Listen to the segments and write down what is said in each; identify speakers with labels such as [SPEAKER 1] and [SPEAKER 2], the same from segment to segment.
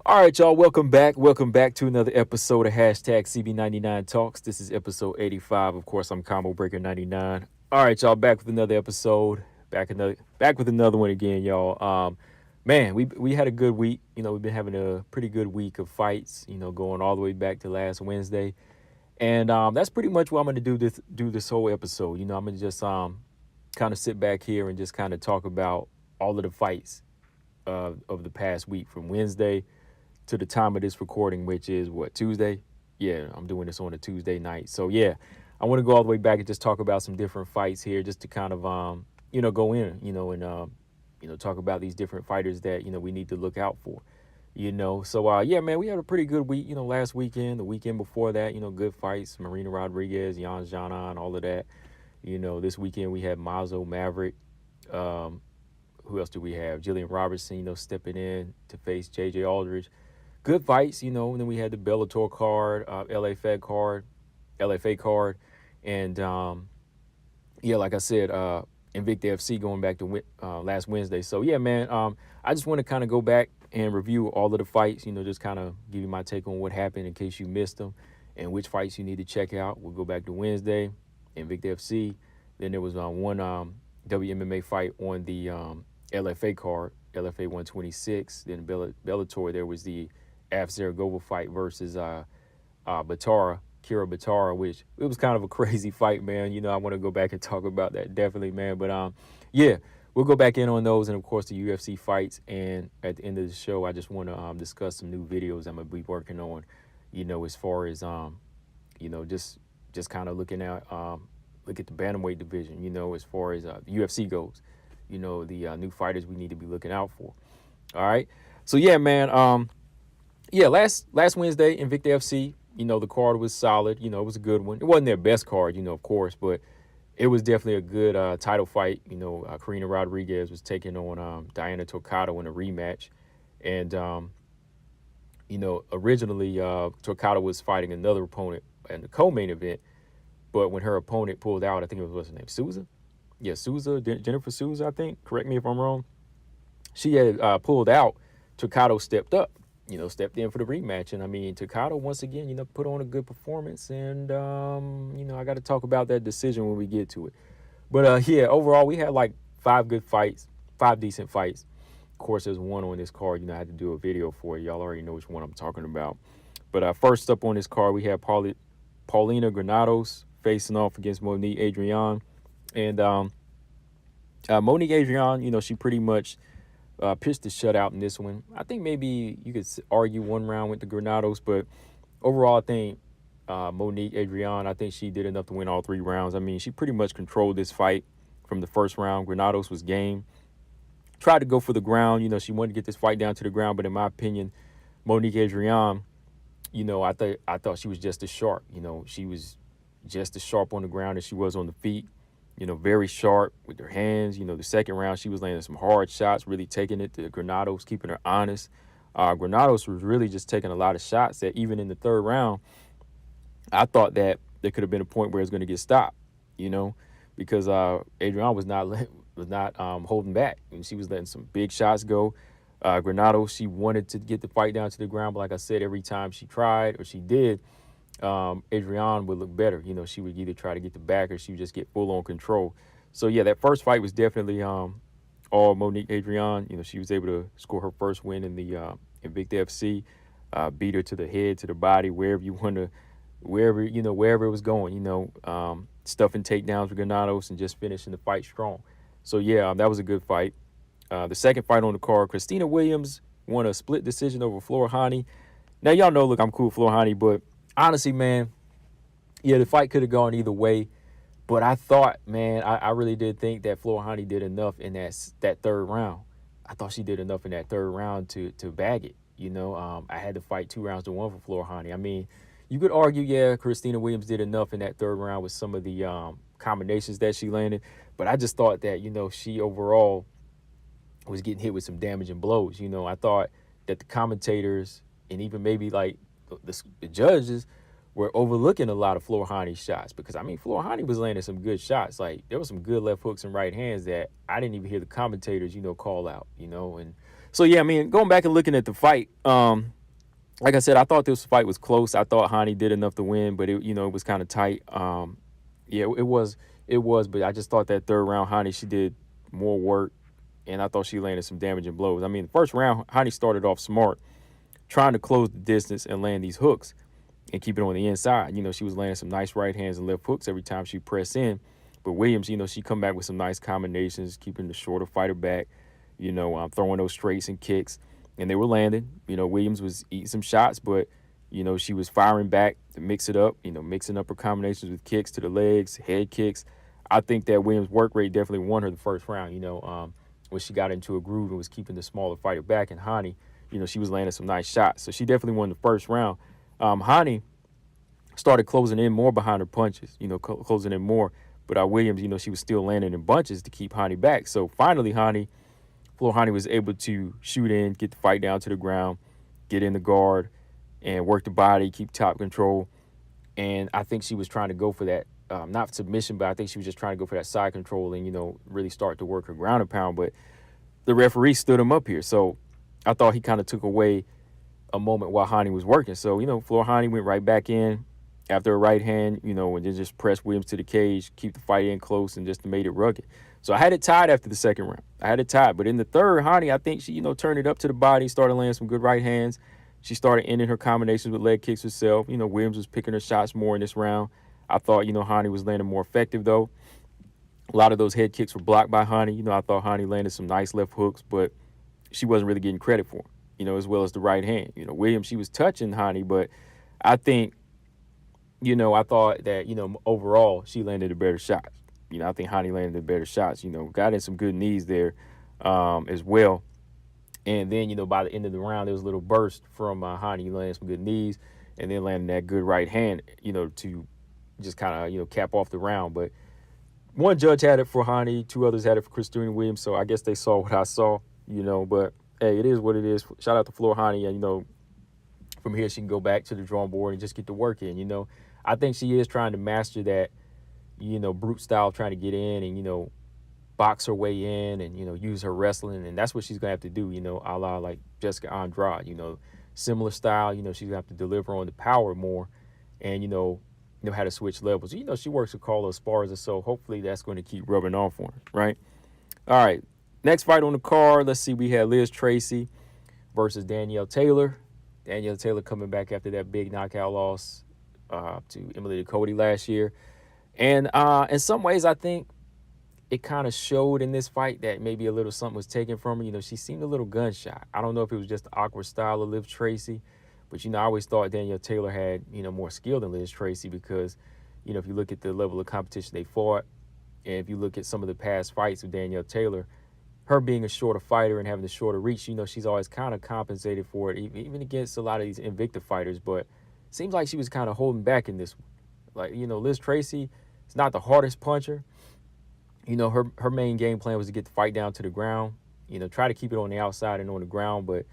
[SPEAKER 1] All right, y'all. Welcome back. Welcome back to another episode of hashtag CB99 Talks. This is episode 85. Of course, I'm Combo Breaker 99. All right, y'all. Back with another episode. Back with another one again, y'all. Man, we had a good week. We've been having a pretty good week of fights. Going all the way back to last Wednesday, and that's pretty much what I'm going to do this whole episode. I'm going to just kind of sit back here and just kind of talk about all of the fights of the past week from Wednesday to the time of this recording, which is what, Tuesday? Yeah, I'm doing this on a Tuesday night. So yeah, I want to go all the way back and just talk about some different fights here, just to kind of go in, and talk about these different fighters that we need to look out for. So yeah, man, we had a pretty good week. Last weekend, the weekend before that, good fights. Marina Rodriguez, Jan Jana, and all of that. This weekend we had Mazo Maverick. Who else do we have? Gillian Robertson, stepping in to face JJ Aldridge. Good fights, and then we had the Bellator card, LFA card, and yeah, like I said, Invicta FC going back to last Wednesday. So yeah, man, I just want to kind of go back and review all of the fights, just kind of give you my take on what happened in case you missed them and which fights you need to check out. We'll go back to Wednesday, Invicta FC. Then there was one WMMA fight on the LFA card, LFA 126. Then Bellator, there was the Af Zaragoza fight versus Kira Batara, which it was kind of a crazy fight, man. I want to go back and talk about that definitely, man. But yeah, we'll go back in on those, and of course the UFC fights. And at the end of the show, I just want to discuss some new videos I'm gonna be working on. As far as just kind of looking at look at the bantamweight division. As far as UFC goes. The new fighters we need to be looking out for. All right. So yeah, man. Yeah, last Wednesday, Invicta FC, the card was solid. It was a good one. It wasn't their best card, of course, but it was definitely a good title fight. Karina Rodriguez was taking on Diana Toccato in a rematch. And, originally Toccato was fighting another opponent in the co-main event. But when her opponent pulled out, I think it was, what's her name, Souza? Yeah, Souza, Jennifer Souza, I think. Correct me if I'm wrong. She had pulled out. Toccato stepped up. Stepped in for the rematch. And I mean, Toccato, once again, put on a good performance. And, I got to talk about that decision when we get to it. But, yeah, overall, we had like 5 good fights, 5 decent fights. Of course, there's one on this card, I had to do a video for it. Y'all already know which one I'm talking about. But first up on this card, we have Paulina Granados facing off against Monique Adrian. And Monique Adrian, she pretty much pitched the shutout in this one. I think maybe you could argue one round with the Granados, but overall, I think Monique Adrian, I think she did enough to win all 3 rounds. I mean, she pretty much controlled this fight from the first round. Granados was game. Tried to go for the ground. She wanted to get this fight down to the ground, but in my opinion, Monique Adrian, I thought she was just as sharp. She was just as sharp on the ground as she was on the feet. Very sharp with her hands. The second round, she was landing some hard shots, really taking it to Granados, keeping her honest. Granados was really just taking a lot of shots that even in the third round, I thought that there could have been a point where it was going to get stopped, because Adrian was not holding back. And she was letting some big shots go. Granados, she wanted to get the fight down to the ground, but like I said, every time she tried or she did, Adrian would look better. She would either try to get the back or she would just get full on control. So yeah, that first fight was definitely all Monique Adrian. She was able to score her first win in the Invicta FC, beat her to the head, to the body, wherever you want to, wherever it was going. Stuffing takedowns with Granados and just finishing the fight strong. So yeah, that was a good fight. The second fight on the card, Christina Williams won a split decision over Flora. Now y'all know, look, I'm cool with Flora, but honestly, man, yeah, the fight could have gone either way. But I thought, man, I really did think that Flora did enough in that third round. I thought she did enough in that third round to bag it. I had to fight 2 rounds to 1 for Flora. I mean, you could argue, yeah, Christina Williams did enough in that third round with some of the combinations that she landed. But I just thought that, she overall was getting hit with some damaging blows. I thought that the commentators and even maybe like the judges were overlooking a lot of Flora shots, because I mean, Flora was landing some good shots. Like, there were some good left hooks and right hands that I didn't even hear the commentators, call out, and So yeah, I mean, going back and looking at the fight, like I said, I thought this fight was close. I thought Hani did enough to win, but it was kind of tight. Yeah, it was, but I just thought that third round, Hani, she did more work, and I thought she landed some damaging blows. I mean, the first round, Hani started off smart, trying to close the distance and land these hooks and keep it on the inside. She was landing some nice right hands and left hooks every time she pressed in. But Williams, she come back with some nice combinations, keeping the shorter fighter back, throwing those straights and kicks, and they were landing. Williams was eating some shots, but, she was firing back to mix it up, mixing up her combinations with kicks to the legs, head kicks. I think that Williams' work rate definitely won her the first round, when she got into a groove and was keeping the smaller fighter back. And Hani, she was landing some nice shots. So she definitely won the first round. Hani started closing in more behind her punches, closing in more. But Williams, she was still landing in bunches to keep Hani back. So finally, Flora Hani was able to shoot in, get the fight down to the ground, get in the guard, and work the body, keep top control. And I think she was trying to go for that, not submission, but I think she was just trying to go for that side control and, really start to work her ground and pound. But the referee stood him up here. So I thought he kind of took away a moment while Hani was working. So, Flora Hani went right back in after a right hand, and then just pressed Williams to the cage, keep the fight in close, and just made it rugged. So I had it tied after the second round. I had it tied. But in the third, Hani, I think she, turned it up to the body, started landing some good right hands. She started ending her combinations with leg kicks herself. Williams was picking her shots more in this round. I thought, Hani was landing more effective, though. A lot of those head kicks were blocked by Hani. I thought Hani landed some nice left hooks, but she wasn't really getting credit for them, as well as the right hand. Williams, she was touching Hani, but I think, I thought that, overall, she landed the better shots. I think Hani landed the better shots, got in some good knees there as well. And then, by the end of the round, there was a little burst from Hani landing some good knees and then landing that good right hand, to just kind of, cap off the round. But one judge had it for Hani, two others had it for Christina Williams. So I guess they saw what I saw, but hey, it is what it is. Shout out to Flora Hani. And, from here, she can go back to the drawing board and just get to work in, I think she is trying to master that, brute style, trying to get in and, box her way in and, use her wrestling. And that's what she's going to have to do, a la like Jessica Andrade, similar style. She's going to have to deliver on the power more and, know how to switch levels. She works with Carla Esparza, so hopefully that's going to keep rubbing off on her, right? All right, next fight on the card, let's see, we had Liz Tracy versus Danielle Taylor. Danielle Taylor coming back after that big knockout loss to Emily Ducote last year. And in some ways, I think it kind of showed in this fight that maybe a little something was taken from her. She seemed a little gunshot. I don't know if it was just the awkward style of Liz Tracy, but, I always thought Danielle Taylor had, more skill than Liz Tracy because, if you look at the level of competition they fought, and if you look at some of the past fights with Danielle Taylor, her being a shorter fighter and having the shorter reach, she's always kind of compensated for it, even against a lot of these Invicta fighters. But it seems like she was kind of holding back in this one. Like, Liz Tracy is not the hardest puncher. Her main game plan was to get the fight down to the ground, try to keep it on the outside and on the ground. But,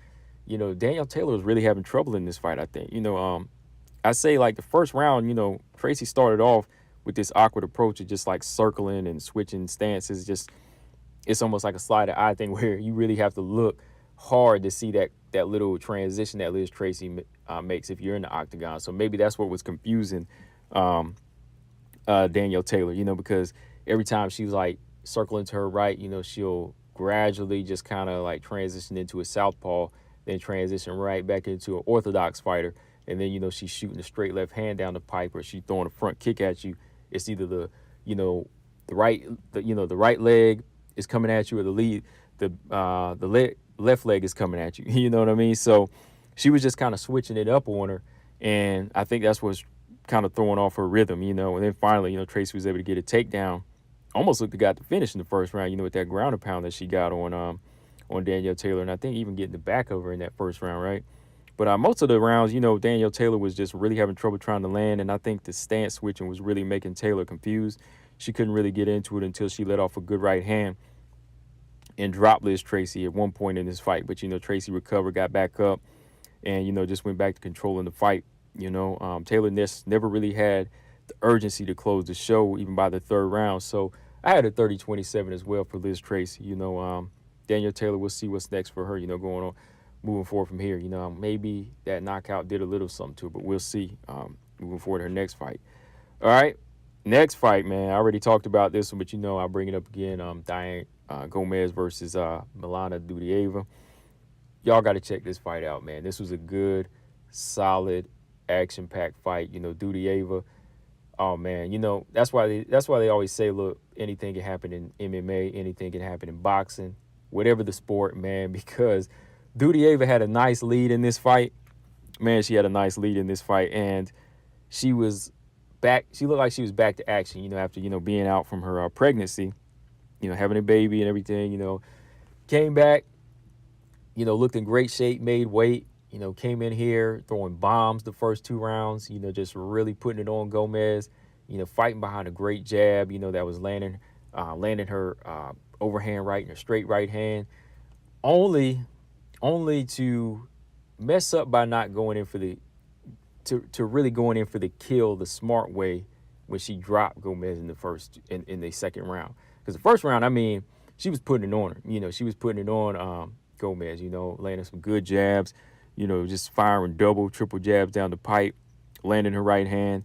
[SPEAKER 1] Danielle Taylor was really having trouble in this fight, I think. I say like the first round, Tracy started off with this awkward approach of just like circling and switching stances. It's almost like a slide of eye thing where you really have to look hard to see that little transition that Liz Tracy makes if you're in the octagon. So maybe that's what was confusing Danielle Taylor, because every time she's like circling to her right, she'll gradually just kind of like transition into a southpaw, then transition right back into an orthodox fighter. And then, she's shooting a straight left hand down the pipe or she's throwing a front kick at you. It's either the right leg is coming at you or the left leg is coming at you. You know what I mean? So she was just kind of switching it up on her. And I think that's what's kind of throwing off her rhythm, And then finally, Tracy was able to get a takedown. Almost looked like got the finish in the first round, with that ground and pound that she got on Danielle Taylor. And I think even getting the back of her in that first round, right? But most of the rounds, Danielle Taylor was just really having trouble trying to land. And I think the stance switching was really making Taylor confused. She couldn't really get into it until she let off a good right hand and dropped Liz Tracy at one point in this fight. But, Tracy recovered, got back up, and, just went back to controlling the fight. Taylor never really had the urgency to close the show, even by the third round. So I had a 30-27 as well for Liz Tracy. Danielle Taylor, we'll see what's next for her, going on, moving forward from here. Maybe that knockout did a little something to her, but we'll see moving forward to her next fight. All right, next fight, man. I already talked about this one, but I'll bring it up again. Diane Gomez versus Miranda Dutyava. Y'all got to check this fight out, man. This was a good, solid, action-packed fight. Dutyava. Oh man, that's why they always say, look, anything can happen in MMA, anything can happen in boxing, whatever the sport, man. Because Dutyava had a nice lead in this fight. Man, she had a nice lead in this fight, and she was back. She looked like she was back to action. After being out from her pregnancy, having a baby and everything. Came back. Looked in great shape, made weight. Came in here throwing bombs the first 2 rounds, just really putting it on Gomez, fighting behind a great jab, that was landing her overhand right and her straight right hand, only to mess up by not going in for to really going in for the kill the smart way when she dropped Gomez in the second round. Because the first round, I mean, she was putting it on her. She was putting it on Gomez, landing some good jabs, just firing double, triple jabs down the pipe, landing her right hand,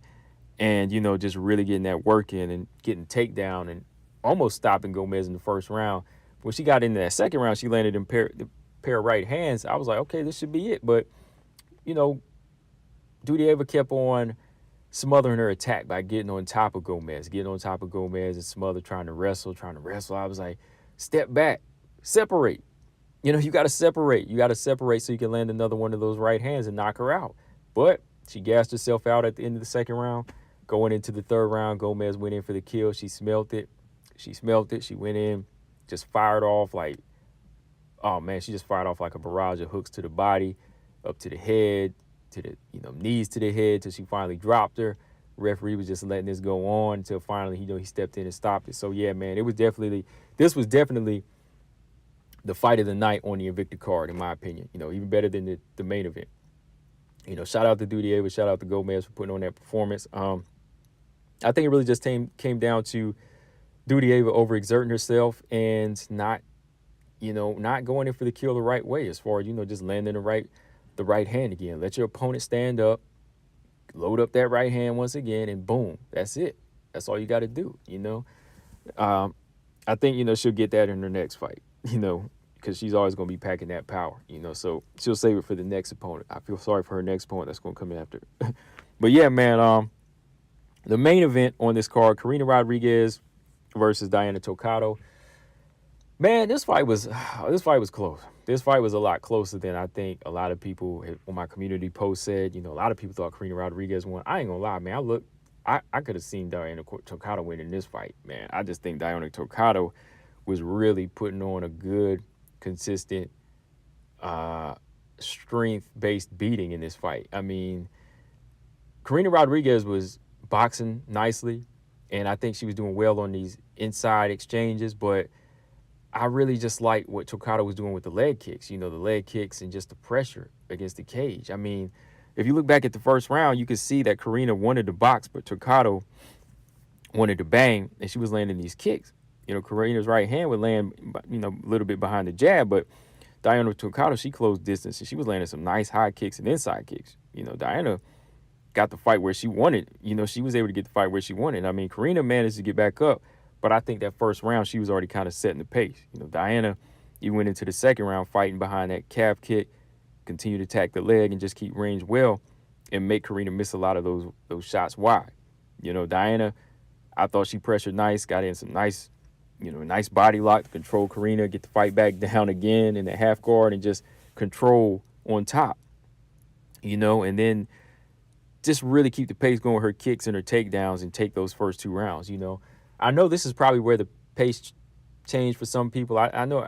[SPEAKER 1] and, just really getting that work in and getting takedown and almost stopping Gomez in the first round. When she got into that second round, she landed in the pair of right hands. I was like, okay, this should be it. But, Dutyava kept on smothering her attack by getting on top of Gomez and smother, trying to wrestle. I was like, step back, separate. You got to separate. You got to separate so you can land another one of those right hands and knock her out. But she gassed herself out at the end of the second round. Going into the third round, Gomez went in for the kill. She smelt it. She went in, just fired off like, oh, man, she just fired off like a barrage of hooks to the body, up to the head, to the, knees to the head till she finally dropped her. Referee was just letting this go on until finally, he stepped in and stopped it. So, yeah, man, this was definitely the fight of the night on the Invicta card, in my opinion. Even better than the main event. Shout out to Dutyava, shout out to Gomez for putting on that performance. I think it really just came down to Dutyava overexerting herself and not going in for the kill the right way, as far as, just landing the right hand again. Let your opponent stand up, load up that right hand once again, and boom, that's it. That's all you got to do, I think, she'll get that in her next fight, because she's always going to be packing that power, so she'll save it for the next opponent. I feel sorry for her next opponent that's going to come in after. But yeah, man, the main event on this card, Karina Rodriguez versus Diana Toccato. Man, this fight was close. This fight was a lot closer than I think a lot of people on my community post said. A lot of people thought Karina Rodriguez won. I ain't gonna lie, man. I could have seen Diana Toccato win in this fight, man. I just think Diana Toccato was really putting on a good, consistent, strength-based beating in this fight. I mean, Karina Rodriguez was boxing nicely, and I think she was doing well on these inside exchanges, but I really just like what Toccato was doing with the leg kicks, the leg kicks and just the pressure against the cage. I mean, if you look back at the first round, you could see that Karina wanted to box, but Toccato wanted to bang, and she was landing these kicks. Karina's right hand would land, a little bit behind the jab, but Diana Toccato, she closed distance, and she was landing some nice high kicks and inside kicks. Diana got the fight where she wanted. She was able to get the fight where she wanted. I mean, Karina managed to get back up, but I think that first round, she was already kind of setting the pace. Diana, you went into the second round fighting behind that calf kick, continue to attack the leg and just keep range well and make Karina miss a lot of those shots wide. Diana, I thought she pressured nice, got in some nice body lock to control Karina, get the fight back down again in the half guard and just control on top, and then just really keep the pace going with her kicks and her takedowns and take those first 2 rounds, I know this is probably where the pace changed for some people. I know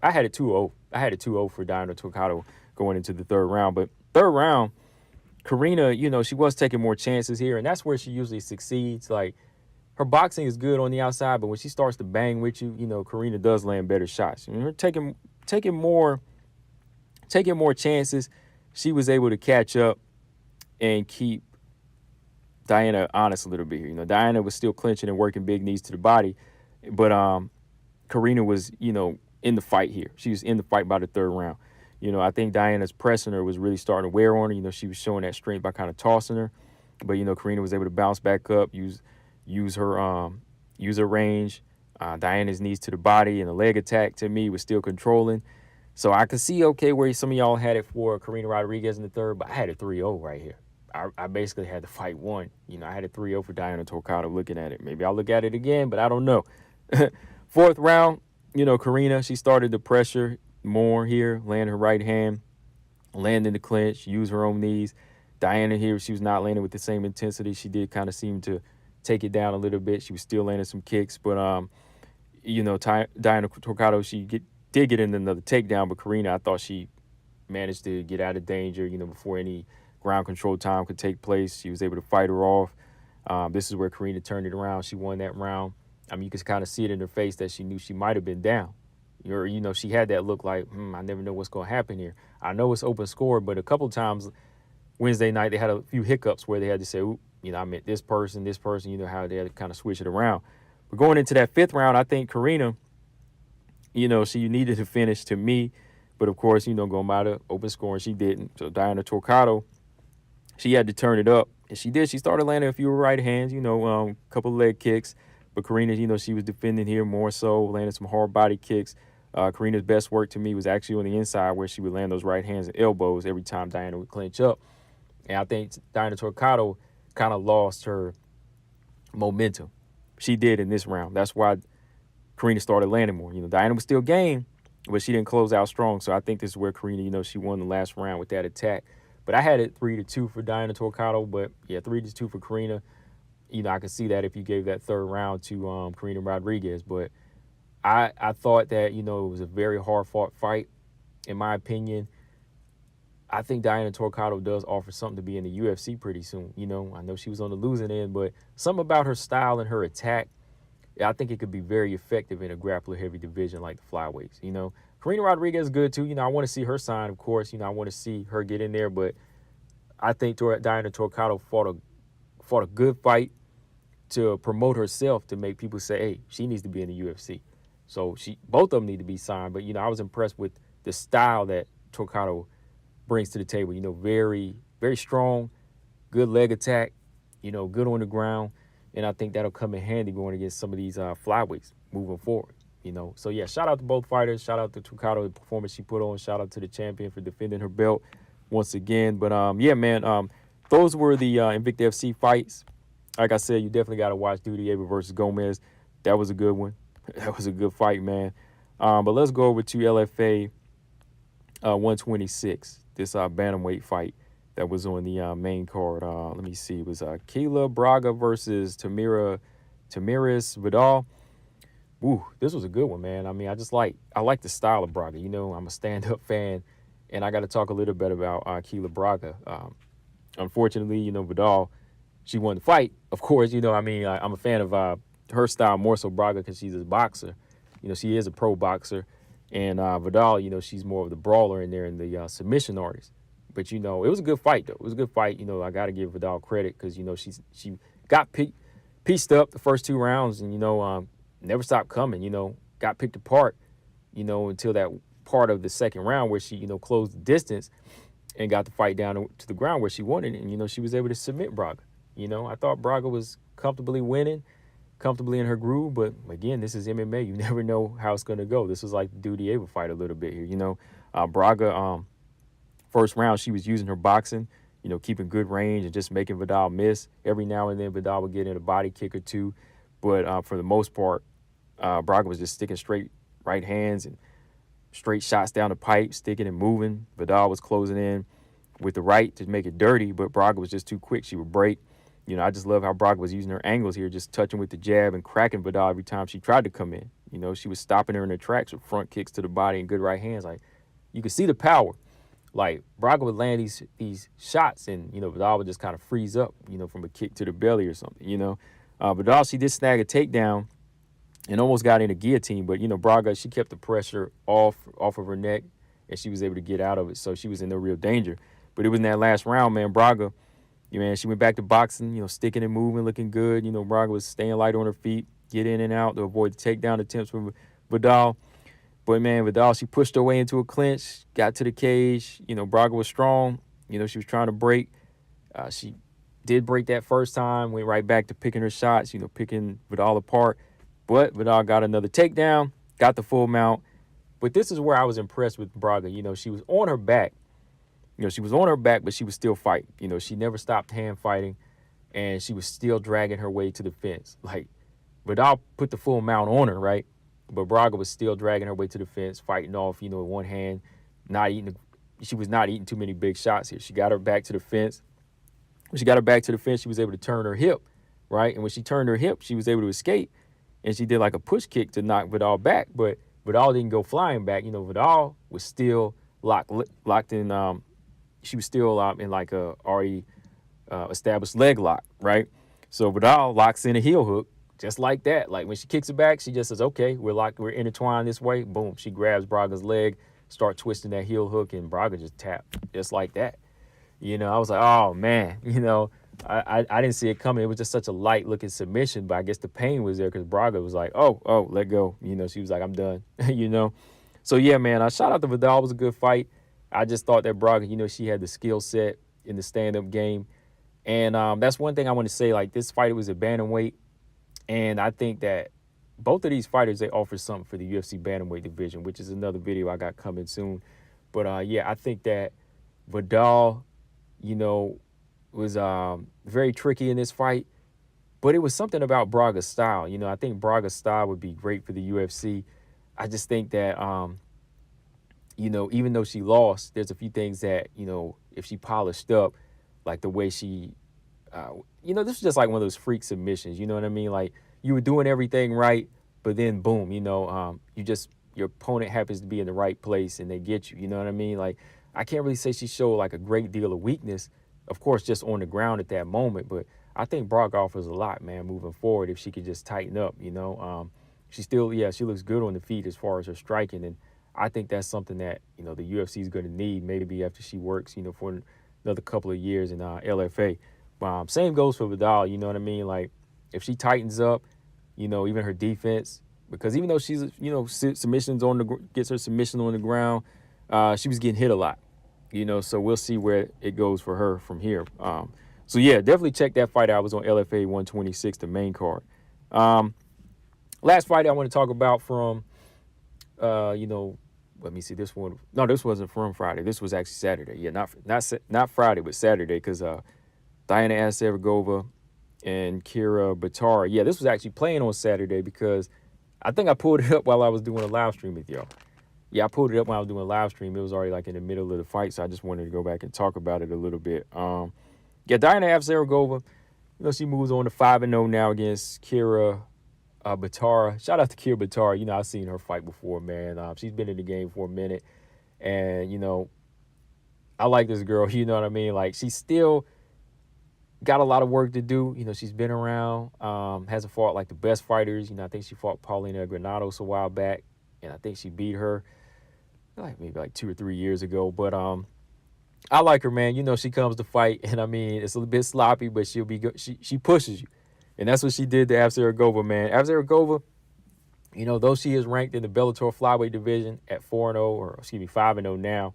[SPEAKER 1] I had it 2-0. I had it 2-0 for Diana Toccato going into the third round. But third round, Karina, she was taking more chances here, and that's where she usually succeeds. Like, her boxing is good on the outside, but when she starts to bang with you, Karina does land better shots. Her taking more chances, she was able to catch up and keep Diana honest a little bit here. Diana was still clinching and working big knees to the body, but Karina was, in the fight here. She was in the fight by the third round. I think Diana's pressing her was really starting to wear on her. She was showing that strength by kind of tossing her. But, Karina was able to bounce back up, use her range. Diana's knees to the body and the leg attack, to me, was still controlling. So I could see, okay, where some of y'all had it for Karina Rodriguez in the third, but I had it 3-0 right here. I basically had the fight won. I had it 3-0 for Diana Toccato looking at it. Maybe I'll look at it again, but I don't know. Fourth round, Karina, she started the pressure more here, landing her right hand, landing the clinch, use her own knees. Diana here, she was not landing with the same intensity. She did kind of seem to take it down a little bit. She was still landing some kicks, but Diana Toccato, she did get in another takedown, but Karina, I thought she managed to get out of danger, before any ground control time could take place. She was able to fight her off. This is where Karina turned it around. She won that round. You could kind of see it in her face that she knew she might have been down. She had that look like, I never know what's going to happen here. I know it's open score, but a couple of times Wednesday night, they had a few hiccups where they had to say, I meant this person, how they had to kind of switch it around. But going into that fifth round, I think Karina, she needed to finish to me. But, of course, going by the open score, and she didn't. So Diana Toccato, she had to turn it up. And she did. She started landing a few right hands, a couple leg kicks. But Karina, she was defending here more so, landing some hard body kicks. Karina's best work to me was actually on the inside, where she would land those right hands and elbows every time Diana would clinch up. And I think Diana Toccato kind of lost her momentum. She did in this round. That's why Karina started landing more. Diana was still game, but she didn't close out strong. So I think this is where Karina, she won the last round with that attack. But I had it 3-2 for Diana Toccato, but 3-2 for Karina. I could see that if you gave that third round to Karina Rodriguez. But I thought that, it was a very hard-fought fight, in my opinion. I think Diana Toccato does offer something to be in the UFC pretty soon. I know she was on the losing end, but something about her style and her attack, I think it could be very effective in a grappler-heavy division like the flyweights. Karina Rodriguez is good, too. I want to see her sign, of course. I want to see her get in there, but I think Diana Toccato fought a good fight to promote herself, to make people say, hey, she needs to be in the UFC. So both of them need to be signed. But, I was impressed with the style that Toccato brings to the table. Very, very strong, good leg attack, good on the ground. And I think that'll come in handy going against some of these flyweights moving forward. So, shout out to both fighters. Shout out to Toccato, the performance she put on. Shout out to the champion for defending her belt once again. But, those were the Invicta FC fights. Like I said, you definitely got to watch Dutyava versus Gomez. That was a good one. That was a good fight, man. But let's go over to LFA 126, this Bantamweight fight that was on the main card. Let me see. It was Akilah Braba versus Tamaira Vidal. Ooh, this was a good one, man. I like the style of Braba. I'm a stand-up fan, and I got to talk a little bit about Akilah Braba. Unfortunately, Vidal, she won the fight. Of course, I'm a fan of her style more so Braba because she's a boxer. She is a pro boxer. And Vidal, she's more of the brawler in there and the submission artist. But, it was a good fight, though. It was a good fight. I got to give Vidal credit because, she got pieced up the first two rounds and, never stopped coming, got picked apart, until that part of the second round where she, closed the distance and got the fight down to the ground where she won it. And, she was able to submit Braba. I thought Braba was comfortably winning, comfortably in her groove. But, again, this is MMA. You never know how it's going to go. This was like the Dutyava fight a little bit here, Braba, first round, she was using her boxing, keeping good range and just making Vidal miss. Every now and then, Vidal would get in a body kick or two. But for the most part, Braba was just sticking straight right hands and straight shots down the pipe, sticking and moving. Vidal was closing in with the right to make it dirty, but Braba was just too quick. She would break. I just love how Braba was using her angles here, just touching with the jab and cracking Vidal every time she tried to come in. She was stopping her in her tracks with front kicks to the body and good right hands. Like, you could see the power. Like, Braba would land these shots and, Vidal would just kind of freeze up, from a kick to the belly or something, Vidal, she did snag a takedown and almost got in a guillotine, but, Braba, she kept the pressure off of her neck and she was able to get out of it. So she was in no real danger. But it was in that last round, man, Braba, she went back to boxing, sticking and moving, looking good. Braba was staying light on her feet, get in and out to avoid the takedown attempts from Vidal. But, man, Vidal, she pushed her way into a clinch, got to the cage. You know, Braga was strong. You know, she was trying to break. She did break that first time, went right back to picking her shots, you know, picking Vidal apart. But Vidal got another takedown, got the full mount. But this is where I was impressed with Braga. You know, she was on her back. You know, she was on her back, but she was still fighting. You know, she never stopped hand fighting, and she was still dragging her way to the fence. Like, Vidal put the full mount on her, right? But Braga was still dragging her way to the fence, fighting off, you know, with one hand, she was not eating too many big shots here. She got her back to the fence. When she got her back to the fence, she was able to turn her hip, right? And when she turned her hip, she was able to escape. And she did like a push kick to knock Vidal back, but Vidal didn't go flying back. You know, Vidal was still locked in. She was still in like a already established leg lock, right? So Vidal locks in a heel hook just like that. Like when she kicks it back, she just says, "Okay, we're intertwined this way." Boom, she grabs Braga's leg, start twisting that heel hook, and Braga just tapped just like that. You know, I was like, oh man, you know. I didn't see it coming. It was just such a light-looking submission, but I guess the pain was there because Braga was like, oh, let go. You know, she was like, I'm done, you know. So, yeah, man, I shout out to Vidal. It was a good fight. I just thought that Braga, you know, she had the skill set in the stand-up game. And that's one thing I want to say. Like, this fight, it was a bantamweight. And I think that both of these fighters, they offer something for the UFC bantamweight division, which is another video I got coming soon. But, yeah, I think that Vidal, you know, was very tricky in this fight, but it was something about Braga's style. You know, I think Braga's style would be great for the UFC. I just think that, you know, even though she lost, there's a few things that, you know, if she polished up, like the way she, you know, this was just like one of those freak submissions, you know what I mean? Like, you were doing everything right, but then, boom, you know, your opponent happens to be in the right place and they get you, you know what I mean? Like, I can't really say she showed, like, a great deal of weakness, of course, just on the ground at that moment. But I think Braga offers a lot, man, moving forward if she could just tighten up, you know. She still, she looks good on the feet as far as her striking. And I think that's something that, you know, the UFC is going to need maybe after she works, you know, for another couple of years in LFA. Same goes for Vidal, you know what I mean? Like, if she tightens up, you know, even her defense, because even though she's, you know, gets her submission on the ground, she was getting hit a lot. You know, so we'll see where it goes for her from here. So, yeah, definitely check that fight out. I was on LFA 126, the main card. Last fight I want to talk about from, you know, let me see this one. No, this wasn't from Friday. This was actually Saturday. Yeah, not Friday, but Saturday, because Diana Asergova and Kira Batara. Yeah, this was actually playing on Saturday because I think I pulled it up while I was doing a live stream with y'all. Yeah, I pulled it up when I was doing a live stream. It was already like in the middle of the fight, so I just wanted to go back and talk about it a little bit. Yeah, Diana Asergova, you know, she moves on to 5-0 now against Kira Batara. Shout out to Kira Batara. You know, I've seen her fight before, man. She's been in the game for a minute, and, you know, I like this girl. You know what I mean? Like, she's still got a lot of work to do. You know, she's been around, hasn't fought like the best fighters. You know, I think she fought Paulina Granados a while back, and I think she beat her maybe 2 or 3 years ago. But I like her, man. You know, she comes to fight, and I mean, it's a little bit sloppy, but she'll be good. She pushes you, and that's what she did to Asergova, man. Asergova, you know, though she is ranked in the Bellator flyweight division at 5-0 now,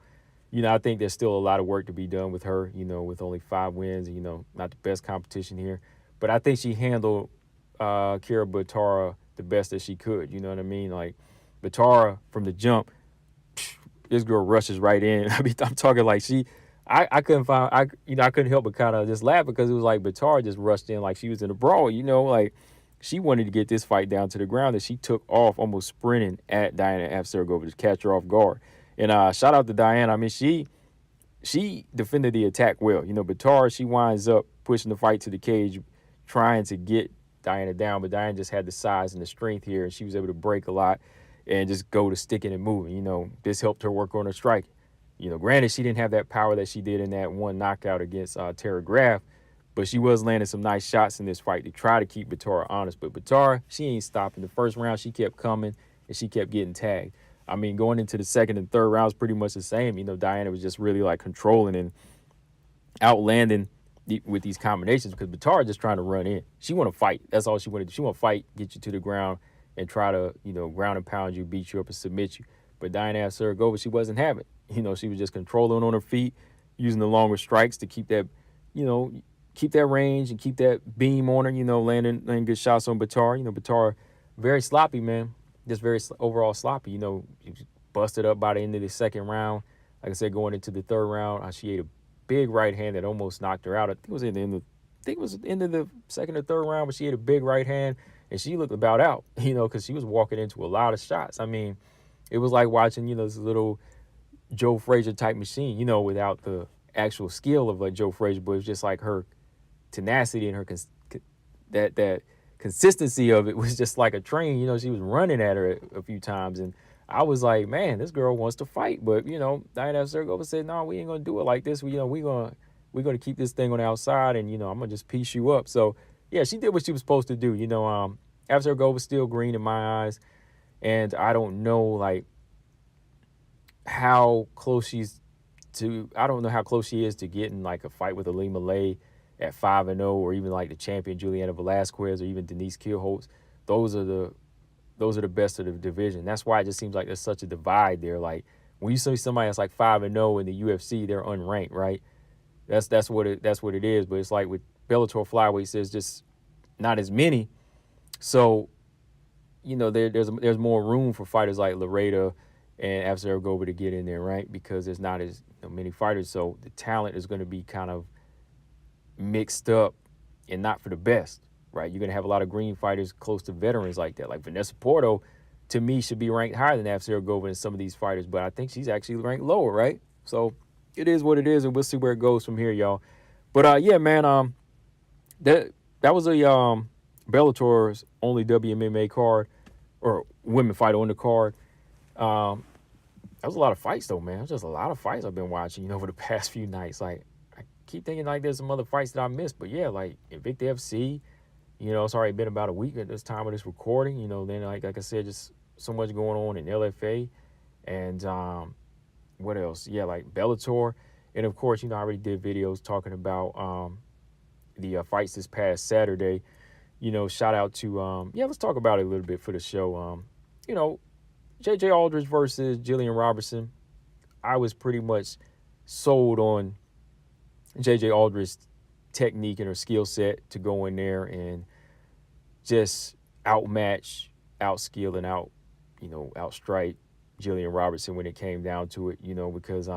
[SPEAKER 1] you know, I think there's still a lot of work to be done with her, you know, with only 5 wins, you know, not the best competition here. But I think she handled Kira Batara the best that she could, you know what I mean? Like, Batara, from the jump, this girl rushes right in. I mean, I'm talking like I couldn't help but kind of just laugh because it was like Batara just rushed in like she was in a brawl, you know, like she wanted to get this fight down to the ground, and she took off almost sprinting at Diana Asergova to catch her off guard. And shout out to Diana. I mean, she defended the attack well. You know, Batara, she winds up pushing the fight to the cage, trying to get Diana down, but Diana just had the size and the strength here, and she was able to break a lot and just go to sticking and moving. You know, this helped her work on her striking. You know, granted, she didn't have that power that she did in that one knockout against Tara Graf, but she was landing some nice shots in this fight to try to keep Batara honest. But Batara, she ain't stopping. The first round, she kept coming, and she kept getting tagged. I mean, going into the second and third rounds, pretty much the same. You know, Diana was just really, like, controlling and outlanding with these combinations because Batara just trying to run in. She want to fight. That's all she wanted to do. She want to fight, get you to the ground, and try to, you know, ground and pound you, beat you up, and submit you. But Diana Sergova, she wasn't having it. You know, she was just controlling on her feet, using the longer strikes to keep that, you know, keep that range and keep that beam on her, you know, landing good shots on Batar. You know, Batar, very sloppy, man. Just very overall sloppy. You know, busted up by the end of the second round. Like I said, going into the third round, she ate a big right hand that almost knocked her out. I think it was in the end of the second or third round, but she ate a big right hand, and she looked about out, you know, because she was walking into a lot of shots. I mean, it was like watching, you know, this little Joe Frazier type machine, you know, without the actual skill of like Joe Frazier, but it was just like her tenacity and her that consistency of it was just like a train. You know, she was running at her a few times, and I was like, man, this girl wants to fight. But, you know, Diana Sergova said, no, we ain't going to do it like this. We're going to keep this thing on the outside, and, you know, I'm going to just piece you up. So, yeah, she did what she was supposed to do. You know, Sergova was still green in my eyes, and I don't know, like, how close she is to getting, like, a fight with Alima Lay at 5-0, or even, like, the champion Juliana Velasquez, or even Denise Kielholtz. Those are the best of the division. That's why it just seems like there's such a divide there. Like, when you see somebody that's like 5-0 in the UFC, they're unranked, right? That's what it is. But it's like with Bellator flyweight, there's just not as many. So, you know, there's more room for fighters like Laredo and Sergova to get in there, right? Because there's not as many fighters. So the talent is going to be kind of mixed up and not for the best. Right, you're going to have a lot of green fighters close to veterans like that. Like Vanessa Porto, to me, should be ranked higher than Sergova and some of these fighters, but I think she's actually ranked lower, right? So it is what it is, and we'll see where it goes from here, y'all. But yeah, man, that was a Bellator's only WMMA card, or women fight on the card. That was a lot of fights, though, man. It was just a lot of fights I've been watching, you know, over the past few nights. Like, I keep thinking like there's some other fights that I missed, but yeah, like Invicta FC. You know, it's already been about a week at this time of this recording. You know, then like I said, just so much going on in LFA, and what else? Yeah, like Bellator, and of course, you know, I already did videos talking about the fights this past Saturday. You know, shout out to let's talk about it a little bit for the show. You know, JJ Aldridge versus Gillian Robertson. I was pretty much sold on JJ Aldridge's technique and her skill set to go in there and just outmatch, outskill, and outstrike Gillian Robertson when it came down to it, you know, because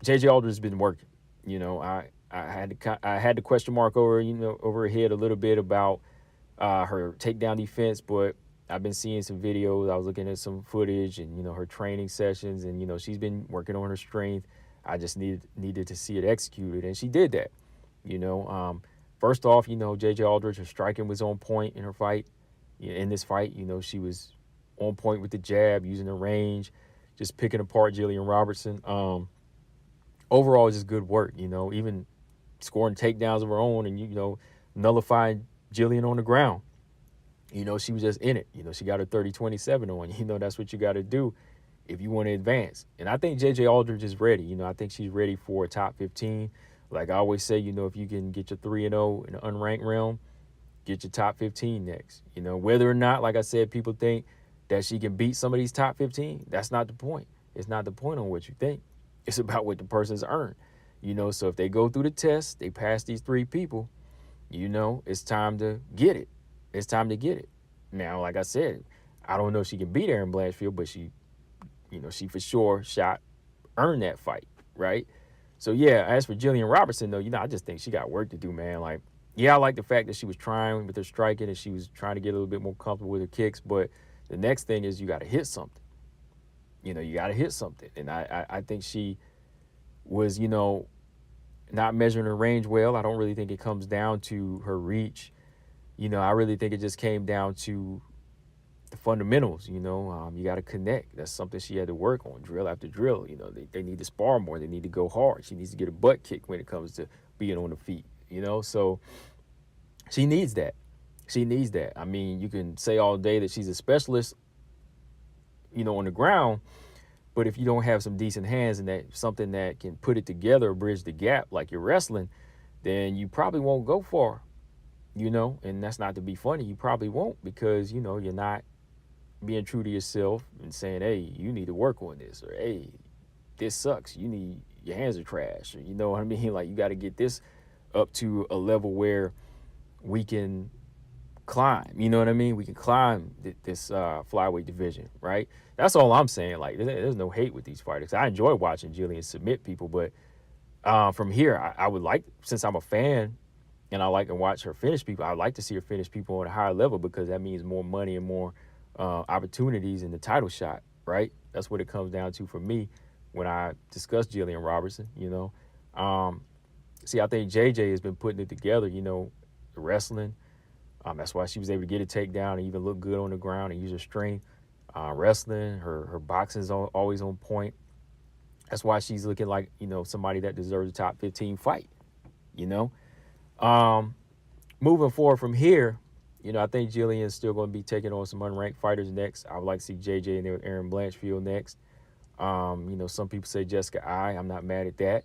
[SPEAKER 1] JJ Aldridge has been working. You know, I had the question mark over her head a little bit about her takedown defense, but I've been seeing some videos. I was looking at some footage and, you know, her training sessions, and, you know, she's been working on her strength. I just needed to see it executed, and she did that. You know, first off, you know, JJ Aldridge, her striking was on point in her fight. In this fight, you know, she was on point with the jab, using the range, just picking apart Gillian Robertson. Overall, just good work. You know, even scoring takedowns of her own, and, you know, nullifying Gillian on the ground. You know, she was just in it. You know, she got her 30-27 on. You know, that's what you got to do if you want to advance. And I think JJ Aldridge is ready. You know, I think she's ready for a top 15. Like I always say, you know, if you can get your 3-0 in the unranked realm, get your top 15 next. You know, whether or not, like I said, people think that she can beat some of these top 15, that's not the point. It's not the point on what you think. It's about what the person's earned. You know, so if they go through the test, they pass these 3 people, you know, it's time to get it. It's time to get it. Now, like I said, I don't know if she can beat Erin Blanchfield, but she for sure earned that fight, right? So, yeah, as for Gillian Robertson, though, you know, I just think she got work to do, man. Like, yeah, I like the fact that she was trying with her striking and she was trying to get a little bit more comfortable with her kicks, but the next thing is you got to hit something. You know, you got to hit something. And I think she was, you know, not measuring her range well. I don't really think it comes down to her reach. You know, I really think it just came down to the fundamentals. You know, you got to connect. That's something she had to work on, drill after drill. You know, they need to spar more. They need to go hard. She needs to get a butt kick when it comes to being on the feet, you know. So she needs that. She needs that. I mean, you can say all day that she's a specialist, you know, on the ground, but if you don't have some decent hands and that something that can put it together, bridge the gap like you're wrestling, then you probably won't go far, you know. And that's not to be funny. You probably won't, because, you know, you're not being true to yourself and saying, hey, you need to work on this, or hey, this sucks. Your hands are trash, or you know what I mean? Like, you got to get this up to a level where we can climb. You know what I mean? We can climb this flyweight division, right? That's all I'm saying. Like, there's no hate with these fighters. I enjoy watching Gillian submit people, but from here, I would like, since I'm a fan and I like to watch her finish people, I'd like to see her finish people on a higher level, because that means more money and more opportunities in the title shot, right? That's what it comes down to for me when I discuss Gillian Robertson, you know. See, I think JJ has been putting it together, you know, the wrestling. That's why she was able to get a takedown and even look good on the ground and use her strength. Wrestling, her boxing is always on point. That's why she's looking like, you know, somebody that deserves a top 15 fight, you know. Moving forward from here, you know, I think Gillian is still going to be taking on some unranked fighters next. I would like to see JJ and Aaron Blanchfield next. You know, some people say Jessica I. I'm not mad at that.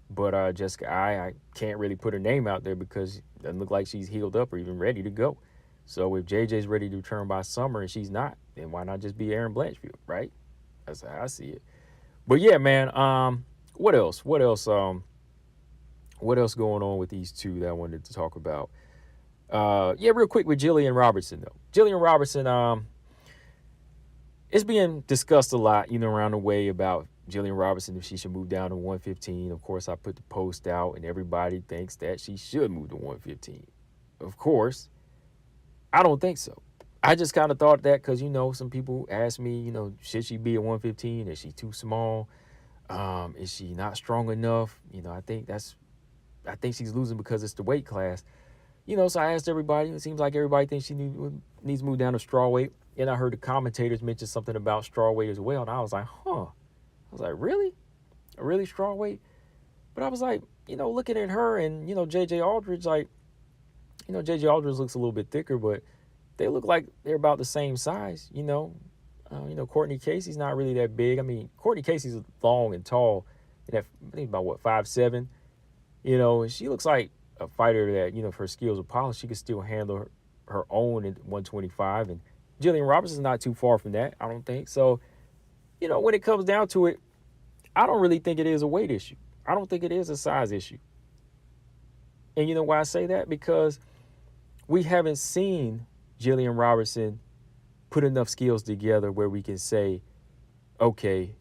[SPEAKER 1] But Jessica I can't really put her name out there because it doesn't look like she's healed up or even ready to go. So if JJ's ready to return by summer and she's not, then why not just be Aaron Blanchfield, right? That's how I see it. But yeah, man, what else? What else going on with these two that I wanted to talk about? Yeah, real quick with Gillian Robertson, though. Gillian Robertson, it's being discussed a lot, you know, around the way about Gillian Robertson, if she should move down to 115. Of course, I put the post out, and everybody thinks that she should move to 115. Of course, I don't think so. I just kind of thought that because, you know, some people ask me, you know, should she be at 115? Is she too small? Is she not strong enough? You know, I think she's losing because it's the weight class. You know, so I asked everybody. It seems like everybody thinks she needs to move down to strawweight. And I heard the commentators mention something about strawweight as well. And I was like, I was like, really? A really strawweight? But I was like, you know, looking at her and, you know, JJ Aldridge, like, you know, JJ Aldridge looks a little bit thicker, but they look like they're about the same size, you know. Courtney Casey's not really that big. I mean, Courtney Casey's long and tall. And I think about, 5'7". You know, and she looks like a fighter that, you know, if her skills are polished, she could still handle her own at 125. And Gillian Robertson's not too far from that, I don't think. So, you know, when it comes down to it, I don't really think it is a weight issue. I don't think it is a size issue. And you know why I say that? Because we haven't seen Gillian Robertson put enough skills together where we can say, okay,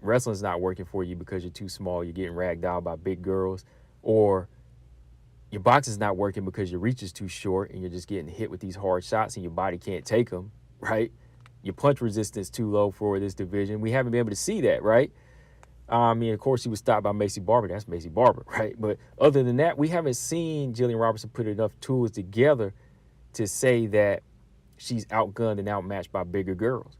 [SPEAKER 1] wrestling's not working for you because you're too small, you're getting ragged out by big girls, or your boxing's not working because your reach is too short and you're just getting hit with these hard shots and your body can't take them, right? Your punch resistance too low for this division. We haven't been able to see that, right? I mean, of course, she was stopped by Macy Barber. That's Macy Barber, right? But other than that, we haven't seen Gillian Robertson put enough tools together to say that she's outgunned and outmatched by bigger girls.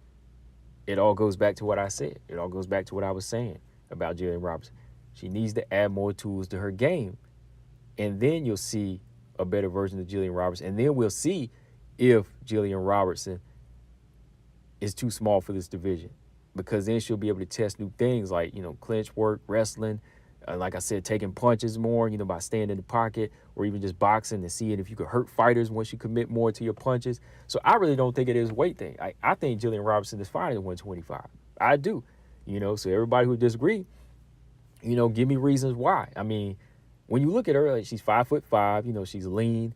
[SPEAKER 1] It all goes back to what I said. It all goes back to what I was saying about Gillian Robertson. She needs to add more tools to her game. And then you'll see a better version of Gillian Robertson. And then we'll see if Gillian Robertson is too small for this division. Because then she'll be able to test new things like, you know, clinch work, wrestling, like I said, taking punches more, you know, by staying in the pocket, or even just boxing and seeing if you could hurt fighters once you commit more to your punches. So I really don't think it is a weight thing. I think Gillian Robertson is fine at 125. I do. You know, so everybody who disagree, you know, give me reasons why. I mean, when you look at her, like, she's 5'5", you know, she's lean,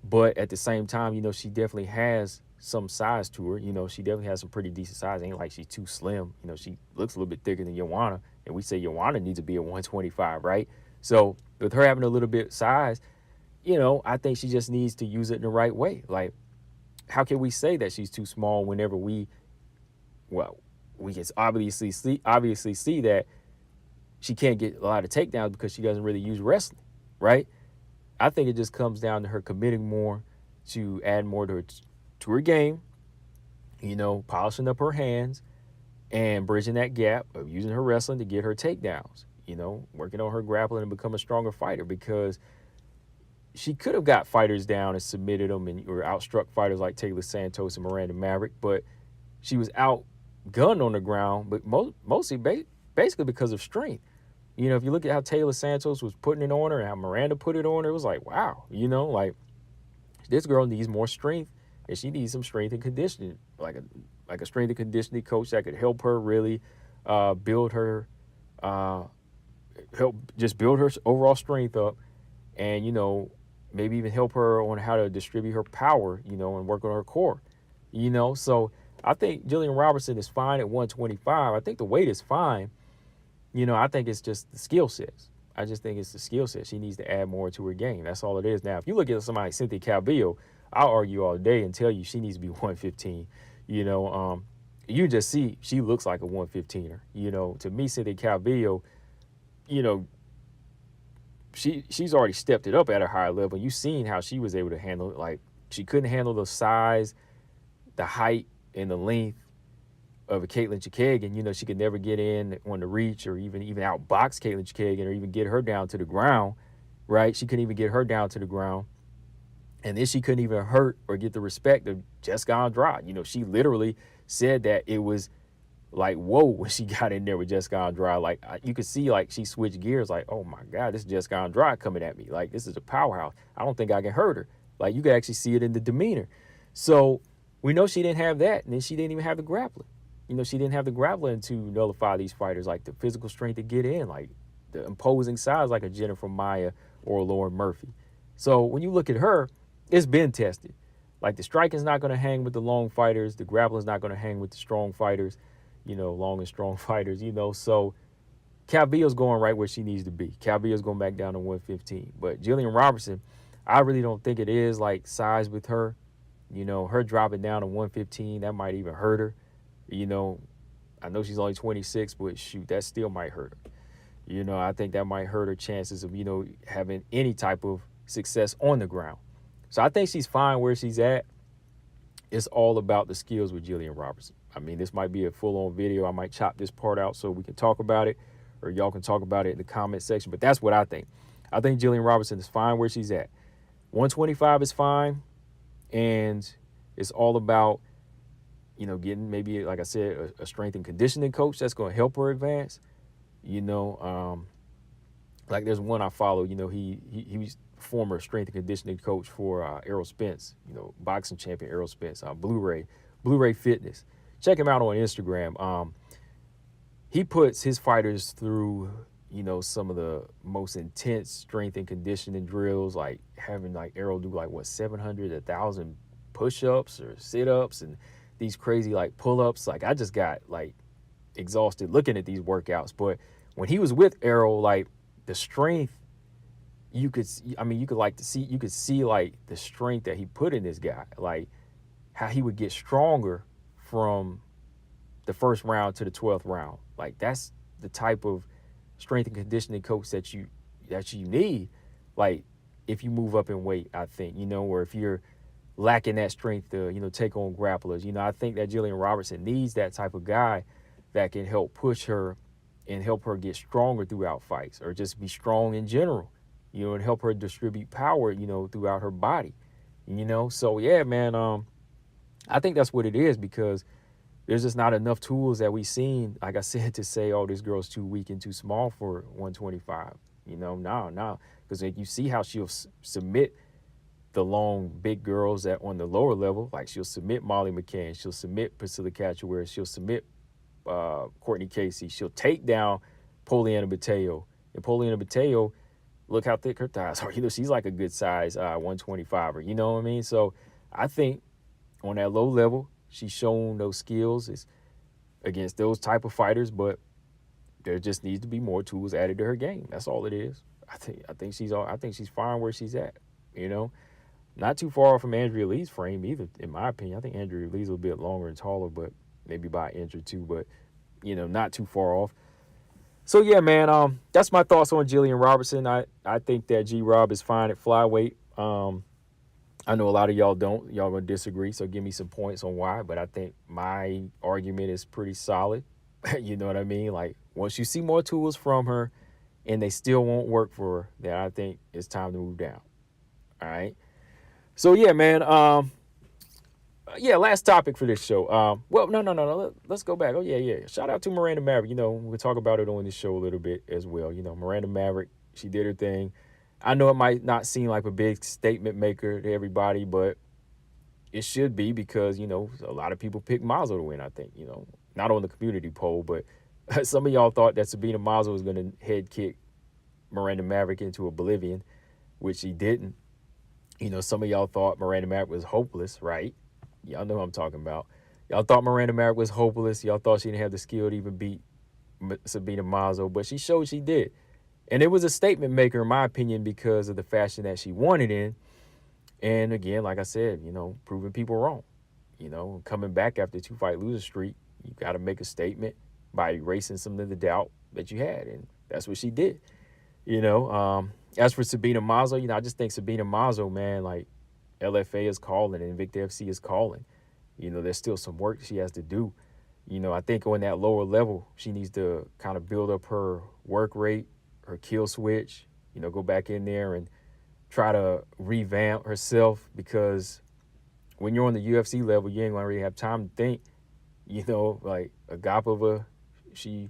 [SPEAKER 1] but at the same time, you know, she definitely has some size to her. You know, she definitely has some pretty decent size. It ain't like she's too slim. You know, she looks a little bit thicker than Joanna, and we say Joanna needs to be at 125, right? So with her having a little bit size, you know, I think she just needs to use it in the right way. Like, how can we say that she's too small whenever we can obviously see that she can't get a lot of takedowns because she doesn't really use wrestling, right? I think it just comes down to her committing more to add more to her game, you know, polishing up her hands and bridging that gap of using her wrestling to get her takedowns, you know, working on her grappling and become a stronger fighter, because she could have got fighters down and submitted them or outstruck fighters like Taylor Santos and Miranda Maverick, but she was outgunned on the ground, but mostly basically because of strength. You know, if you look at how Taylor Santos was putting it on her and how Miranda put it on her, it was like, wow, you know, like, this girl needs more strength and she needs some strength and conditioning, like a strength and conditioning coach that could help her really build her, help just build her overall strength up, and maybe even help her on how to distribute her power, and work on her core, So I think Gillian Robertson is fine at 125. I think the weight is fine. I think it's just the skill sets. I just think it's the skill set. She needs to add more to her game. That's all it is. Now, if you look at somebody like Cynthia Calvillo, I'll argue all day and tell you she needs to be 115. You just see she looks like a 115er. To me, Cynthia Calvillo, she's already stepped it up at a higher level. You've seen how she was able to handle it. Like, she couldn't handle the size, the height, and the length of a Katlyn Chookagian. She could never get in on the reach or even outbox Katlyn Chookagian or even get her down to the ground, right? She couldn't even get her down to the ground. And then she couldn't even hurt or get the respect of Jessica Andrade. She literally said that it was like, whoa, when she got in there with Jessica Andrade. Like, you could see, like, she switched gears, like, oh, my God, this is Jessica Andrade coming at me. Like, this is a powerhouse. I don't think I can hurt her. Like, you could actually see it in the demeanor. So we know she didn't have that, and then she didn't even have the grappling. She didn't have the grappling to nullify these fighters, like the physical strength to get in, like the imposing size like a Jennifer Maia or a Lauren Murphy. So when you look at her, it's been tested. Like, the striking's not going to hang with the long fighters. The grappling's not going to hang with the strong fighters, long and strong fighters, So Calvillo's going right where she needs to be. Calvillo's going back down to 115. But Gillian Robertson, I really don't think it is like size with her. Her dropping down to 115, that might even hurt her. I know she's only 26, but shoot, that still might hurt her. I think that might hurt her chances of, having any type of success on the ground. So I think she's fine where she's at. It's all about the skills with Gillian Robertson. I mean, this might be a full-on video. I might chop this part out so we can talk about it, or y'all can talk about it in the comment section. But that's what I think. I think Gillian Robertson is fine where she's at. 125 is fine, and it's all about getting maybe, like I said, a strength and conditioning coach that's going to help her advance. Like, there's one I follow. He was former strength and conditioning coach for Errol Spence. Boxing champion Errol Spence. Blu-ray Fitness. Check him out on Instagram. He puts his fighters through some of the most intense strength and conditioning drills, like having like Errol do 700, 1,000 push-ups or sit-ups and these crazy pull-ups. Like, I just got exhausted looking at these workouts. But when he was with Errol, the strength, you could see the strength that he put in this guy, like how he would get stronger from the first round to the 12th round. Like, that's the type of strength and conditioning coach that you need, like, if you move up in weight, I think, or if you're lacking that strength to, take on grapplers. I think that Gillian Robertson needs that type of guy that can help push her and help her get stronger throughout fights, or just be strong in general, and help her distribute power, throughout her body, So, yeah, man, I think that's what it is, because there's just not enough tools that we've seen, like I said, to say, oh, this girl's too weak and too small for 125. No. Because you see how she'll submit the long, big girls that on the lower level. Like, she'll submit Molly McCann. She'll submit Priscilla Cachoeira. She'll submit Courtney Casey. She'll take down Paulina Bateo. And Paulina Bateo, look how thick her thighs are. She's like a good size 125er. You know what I mean? So I think on that low level, she's shown those skills is against those type of fighters, but there just needs to be more tools added to her game. That's all it is. I think she's fine where she's at. Not too far off from Andrea Lee's frame either, in my opinion. I think Andrea Lee's a bit longer and taller, but maybe by an inch or two, but not too far off. So yeah, man, that's my thoughts on Gillian Robertson. I think that G-Rob is fine at flyweight. I know a lot of y'all don't. Y'all gonna disagree, so give me some points on why. But I think my argument is pretty solid. You know what I mean? Like, once you see more tools from her and they still won't work for her, then I think it's time to move down. All right? So, yeah, man. Last topic for this show. No. Let's go back. Oh, yeah. Shout out to Miranda Maverick. We'll talk about it on this show a little bit as well. Miranda Maverick, she did her thing. I know it might not seem like a big statement maker to everybody, but, it should be because, a lot of people picked Mazo to win, I think, not on the community poll, but some of y'all thought that Sabina Mazo was going to head kick Miranda Maverick into oblivion, which she didn't. Some of y'all thought Miranda Maverick was hopeless, right? Y'all know what I'm talking about. Y'all thought Miranda Maverick was hopeless. Y'all thought she didn't have the skill to even beat Sabina Mazo, but she showed she did. And it was a statement maker, in my opinion, because of the fashion that she won it in. And again, like I said, proving people wrong. Coming back after a 2-fight losing streak, you got to make a statement by erasing some of the doubt that you had. And that's what she did. As for Sabina Mazo, I just think Sabina Mazo, man, like LFA is calling and Invicta FC is calling. There's still some work she has to do. I think on that lower level, she needs to kind of build up her work rate, her kill switch, go back in there and try to revamp herself, because when you're on the UFC level, you ain't going to really have time to think. Like Agapova, she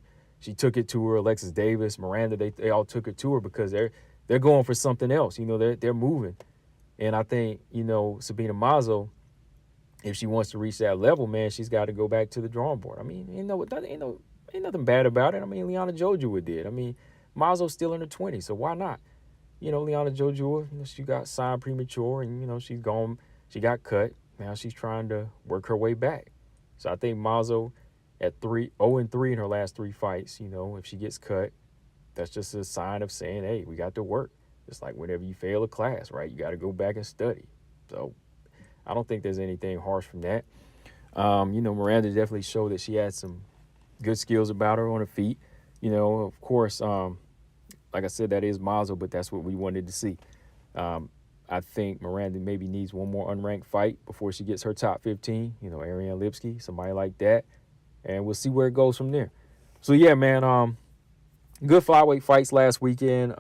[SPEAKER 1] took it to her. Alexis Davis, Miranda, they all took it to her because they're going for something else. They're moving. And I think, Sabina Mazo, if she wants to reach that level, man, she's got to go back to the drawing board. I mean, ain't nothing bad about it. I mean, Liana Jojua did. I mean, Mazo's still in her 20s, so why not? Liana Jojua, she got signed premature and, she's gone, she got cut. Now she's trying to work her way back. So I think Mazo at 0-3 in her last 3 fights, if she gets cut, that's just a sign of saying, hey, we got to work. It's like whenever you fail a class, right? You got to go back and study. So I don't think there's anything harsh from that. Miranda definitely showed that she had some good skills about her on her feet. Of course, like I said, that is Mazo, but that's what we wanted to see. I think Miranda maybe needs one more unranked fight before she gets her top 15. Adrian Lipsky, somebody like that. And we'll see where it goes from there. So, yeah, man, good flyweight fights last weekend.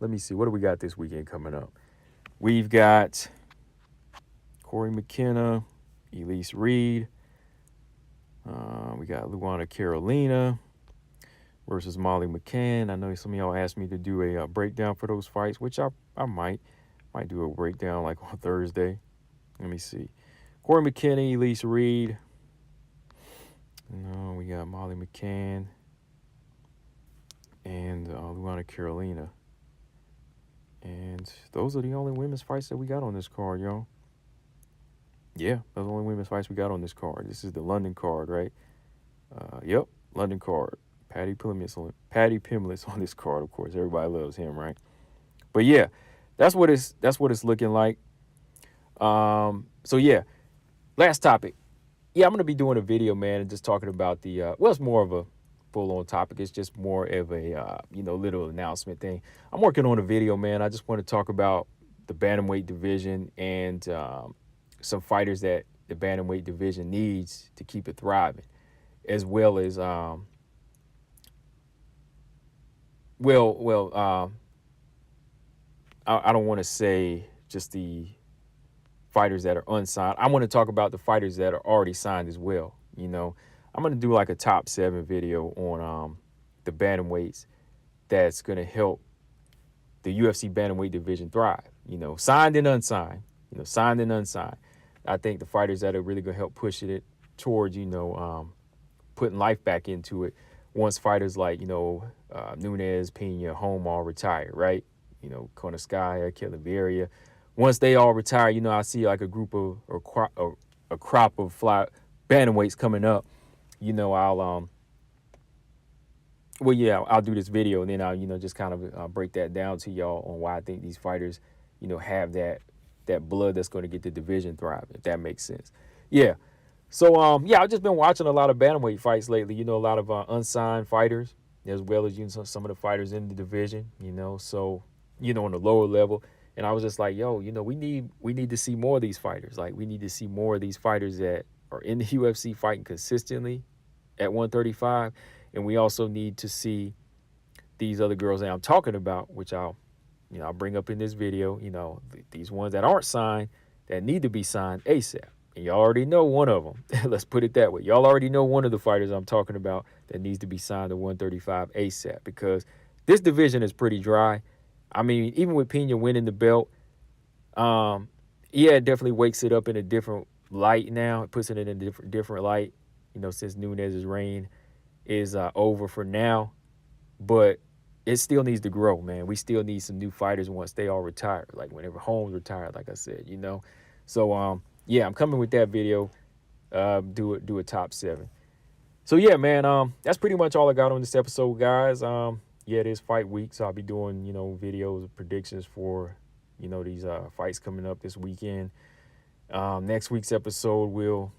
[SPEAKER 1] Let me see. What do we got this weekend coming up? We've got Corey McKenna, Elise Reed. We got Luana Carolina versus Molly McCann. I know some of y'all asked me to do a breakdown for those fights, which I might do a breakdown like on Thursday. Let me see. Corey McKenna, Elise Reed. We got Molly McCann and Luana Carolina. And those are the only women's fights that we got on this card, y'all. Yeah, those are the only women's fights we got on this card. This is the London card, right? Yep, London card. Patty Pimbless on this card, of course. Everybody loves him, right? But yeah, that's what it's looking like. So yeah, last topic. Yeah, I'm gonna be doing a video, man, and just talking about the it's more of a full-on topic. It's just more of a little announcement thing. I'm working on a video, man. I just want to talk about the bantamweight division and some fighters that the bantamweight division needs to keep it thriving, as well as I don't want to say just the fighters that are unsigned. I want to talk about the fighters that are already signed as well. I'm going to do like a top 7 video on the bantamweights that's going to help the UFC bantamweight division thrive. Signed and unsigned. Signed and unsigned. I think the fighters that are really going to help push it towards, putting life back into it once fighters like, Nunes, Pena, Homa retire, right? Konoskaya, Kiliveria. Once they all retire, I see like a group of a crop of bantamweights coming up. I'll do this video and then I'll just kind of break that down to y'all on why I think these fighters, have that blood that's going to get the division thriving, if that makes sense. Yeah. So I've just been watching a lot of bantamweight fights lately. A lot of unsigned fighters, as well as some of the fighters in the division. So on the lower level. And I was just like, we need to see more of these fighters. Like, we need to see more of these fighters that are in the UFC fighting consistently at 135. And we also need to see these other girls that I'm talking about, which I'll bring up in this video, these ones that aren't signed that need to be signed ASAP. And y'all already know one of them. Let's put it that way. Y'all already know one of the fighters I'm talking about that needs to be signed to 135 ASAP, because this division is pretty dry. I mean, even with Pena winning the belt, yeah, it definitely wakes it up in a different light now. It puts it in a different light, since Nunez's reign is over for now. But it still needs to grow, man. We still need some new fighters once they all retire, like whenever Holmes retired, like I said. So yeah, I'm coming with that video. Do a top 7. So yeah, man, that's pretty much all I got on this episode, guys. Yeah, it is fight week, so I'll be doing, videos of predictions for, these fights coming up this weekend. Next week's episode, we'll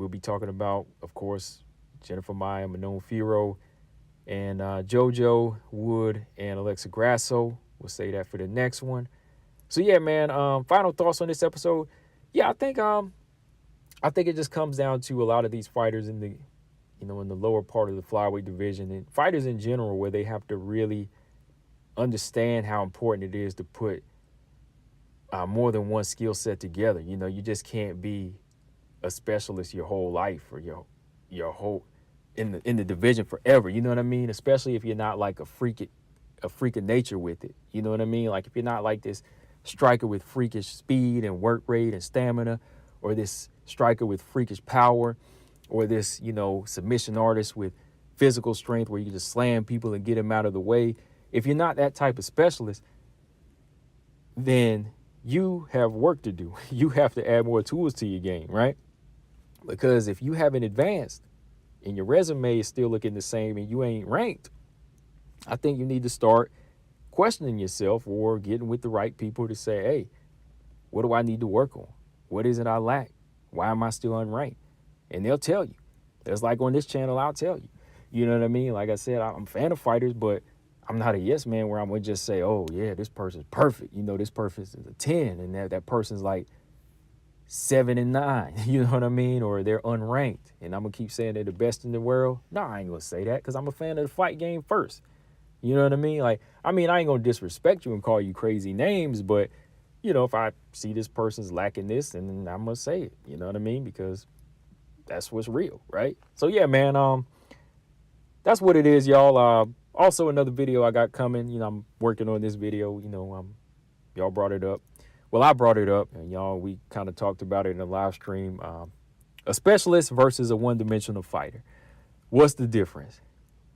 [SPEAKER 1] be talking about, of course, Jennifer Maia, Manon Firo, and JoJo Wood and Alexa Grasso. We'll say that for the next one. So yeah, man. Final thoughts on this episode. Yeah, I think it just comes down to a lot of these fighters in the lower part of the flyweight division and fighters in general, where they have to really understand how important it is to put more than one skill set together. You just can't be a specialist your whole life or your whole in the division forever. You know what I mean? Especially if you're not like a freak of nature with it. You know what I mean? Like if you're not like this striker with freakish speed and work rate and stamina, or this striker with freakish power, or this, submission artist with physical strength where you can just slam people and get them out of the way. If you're not that type of specialist, then you have work to do. You have to add more tools to your game, right? Because if you haven't advanced and your resume is still looking the same and you ain't ranked, I think you need to start questioning yourself or getting with the right people to say, hey, what do I need to work on? What is it I lack? Why am I still unranked? And they'll tell you. That's like on this channel, I'll tell you. You know what I mean? Like I said, I'm a fan of fighters, but I'm not a yes man where I'm going to just say, oh, yeah, this person's perfect. This person is a 10, and that person's like 7 and 9. You know what I mean? Or they're unranked, and I'm going to keep saying they're the best in the world. No, I ain't going to say that because I'm a fan of the fight game first. You know what I mean? Like, I ain't going to disrespect you and call you crazy names, but, if I see this person's lacking this, then I'm going to say it. You know what I mean? Because that's what's real, right? So, yeah, man, that's what it is, y'all. Also, another video I got coming. I'm working on this video. Y'all brought it up. Well, I brought it up, and y'all, we kind of talked about it in the live stream. A specialist versus a one-dimensional fighter. What's the difference?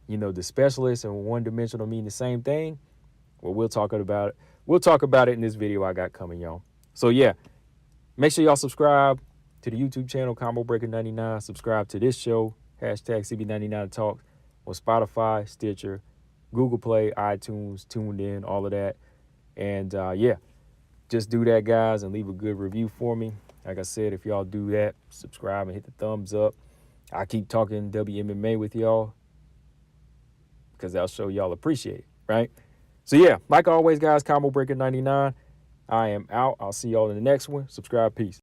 [SPEAKER 1] The specialist and one-dimensional mean the same thing? Well, we'll talk about it. We'll talk about it in this video I got coming, y'all. So, yeah, make sure y'all subscribe to the YouTube channel, Combo Breaker 99. Subscribe to this show, hashtag CB99 Talk, on Spotify, Stitcher, Google Play, iTunes, Tuned In, all of that. And, yeah, just do that, guys, and leave a good review for me. Like I said, if y'all do that, subscribe and hit the thumbs up. I keep talking WMMA with y'all because I'll show y'all appreciate it, right? So, yeah, like always, guys, Combo Breaker 99. I am out. I'll see y'all in the next one. Subscribe. Peace.